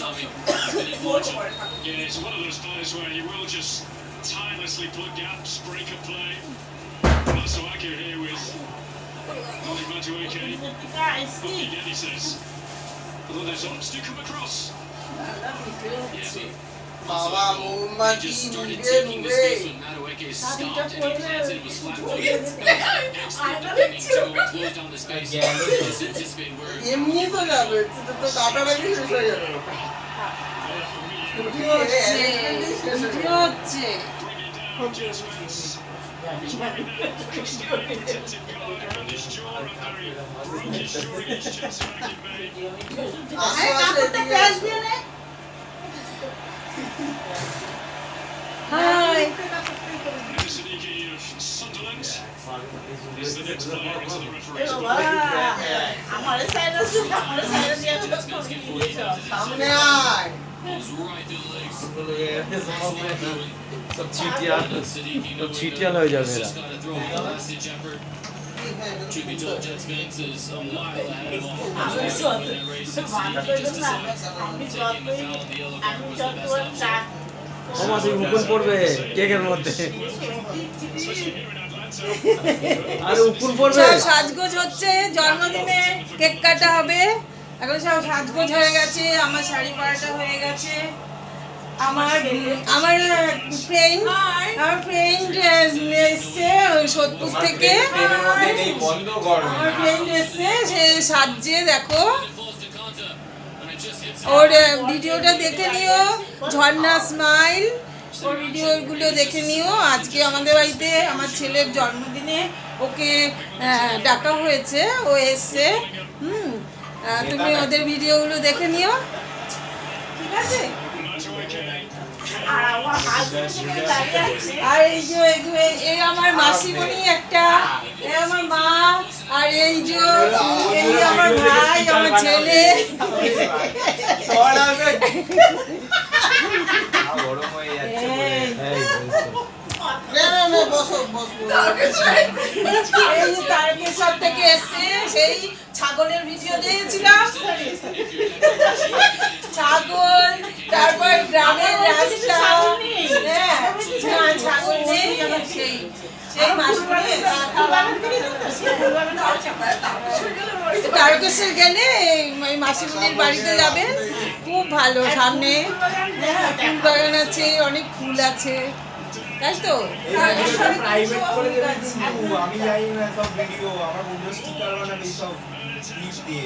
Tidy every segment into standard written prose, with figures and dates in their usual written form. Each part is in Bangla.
coming. He's been influential. Yeah, it's one of those players where he will just tirelessly plug gaps, break a play. Masuaku here with Oli Madueke. Bobby Geddy says, although there's odds do come across. বাবা Mohammad He just started Nure taking the Nure space when Madueke stopped and he planted it was flat-footed. Excellent defending to go and close down the space. Just anticipate where এমনি তো যাবে তো কাটার আগে শেষ হয়ে যাবে high is the next player into the referee's সামনে আয় Goes right through the legs. सब चीटियां हो जावे Just gotta throw a last-ditch effort. Truth be told, Jets fans is a mile ahead of all. He just decides taking the foul and the yellow card was the best option. আমার তুই উপর পড়বে কেকের মধ্যে আরে উপর পড়বে সব সাজগোজ হচ্ছে জন্মদিনে কেক কাটা হবে এখন সব সাজগোজ হয়ে গেছে আমার শাড়ি পরাটা হয়ে গেছে আমার ফ্রেন্ড এসছে সোদপুর থেকে আমার ফ্রেন্ড এসছে সে সাজছে দেখো ওর ভিডিওটা দেখে নিও ঝর্ণা স্মাইল ওর ভিডিওগুলো দেখে নিও আজকে আমাদের বাড়িতে আমার ছেলের জন্মদিনে ওকে ডাকা হয়েছে ও এসছে তুমি ওদের ভিডিওগুলো দেখে নিও ঠিক আছে আর এই যে এই আমার মাসিমণি একটা এই আমার মা আর এই যে এই আমার ভাই আমার ছেলে গরম হয়ে যাচ্ছে এই যে তারকেশ্বর থেকে এসছে সেই ছাগলের ভিডিও দিয়েছিলাম ছাগল তারপর গ্রামের রাস্তা ছাগল নেই সেই সেই মাসিমণি তারকেশ্বর গেলে ওই মাসিমণির বাড়িতে যাবেন খুব ভালো সামনে ফুল বাগান আছে অনেক ফুল আছে তাই তো প্রাইভেট করে দেবেন আমি জানি না সব ভিডিও আমার বন্ধু স্টিকার বানাবে সব ক্লিপ দিয়ে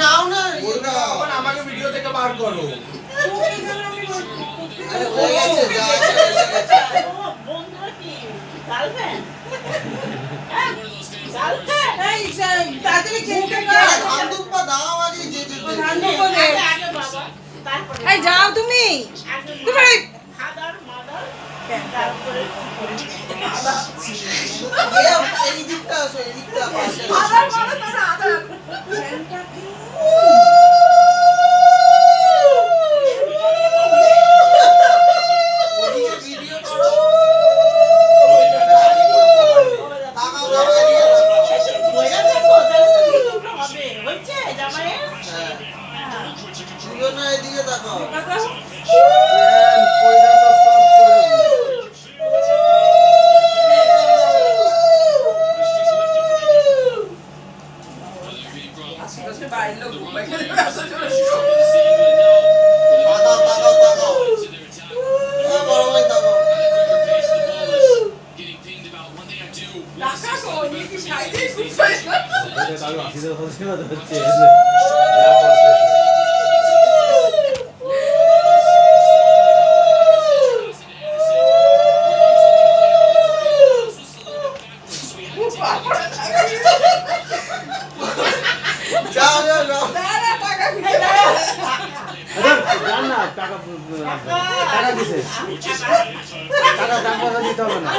নাও না ওটা এখন আমাকে ভিডিও থেকে বার করো আরে হয়ে গেছে যা তাড়াতাড়ি ধানদুপ্পা দাও আগে যে এই যাও তুমি তোমার এই দিকটা আসো এই দিকটা পাশে ভিডিও করো এদিকে তাকাও টাকা দিছে টাকা দাম পয়সা দিতে হবে না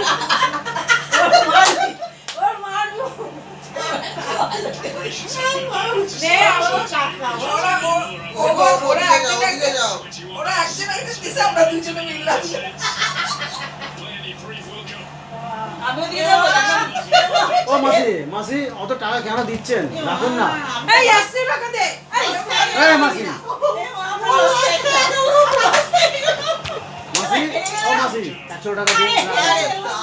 আমি আমিও দিয়ে দেবো ও মাসি মাসি অত টাকা কেন দিচ্ছেন রাখুন না এই 80 টাকা দে এই মাসি মাসি ও মাসি 100 টাকা দিন না।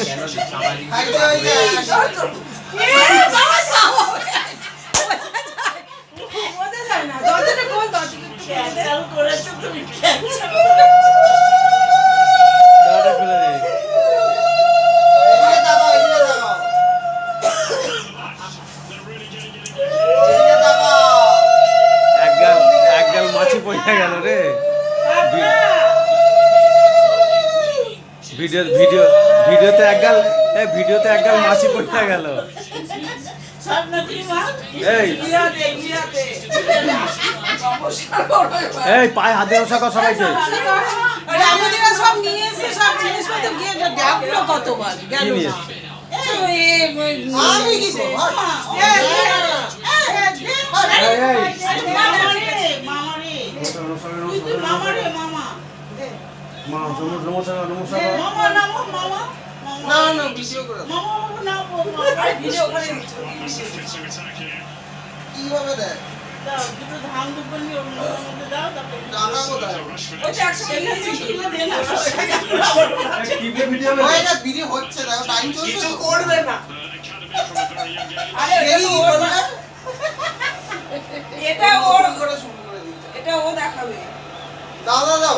কেন সামাজিক খাইতে হয়ে যায় দাঁড়া খুলে দে এদিকে তাকাও এদিকে তাকাও এদিকে তাকাও এক গাল মাছি পড়ে গেল রে ভিডিওতে এক গাল মাছি পড়ে গেল এই পায়ে হাত দিয়ে বসা কর সবাইকে আমাদের সব নিয়ে এসে সব জিনিসপত্র গিয়ে দেখলো কতবার গেল কি নিয়ে না। আমি কি করব নমস্কার না না ভিডিও করে দাও। Fits to attack here. কিভাবে দেয় টাকা কোথায় হয় না ভিডিও হচ্ছে দেখো টাইম চলছে তো। Academy from a very young age. দেরি করবে এটা ওর করে শুরু করে দিচ্ছে এটা ও দেখাবে দাও দাও দাও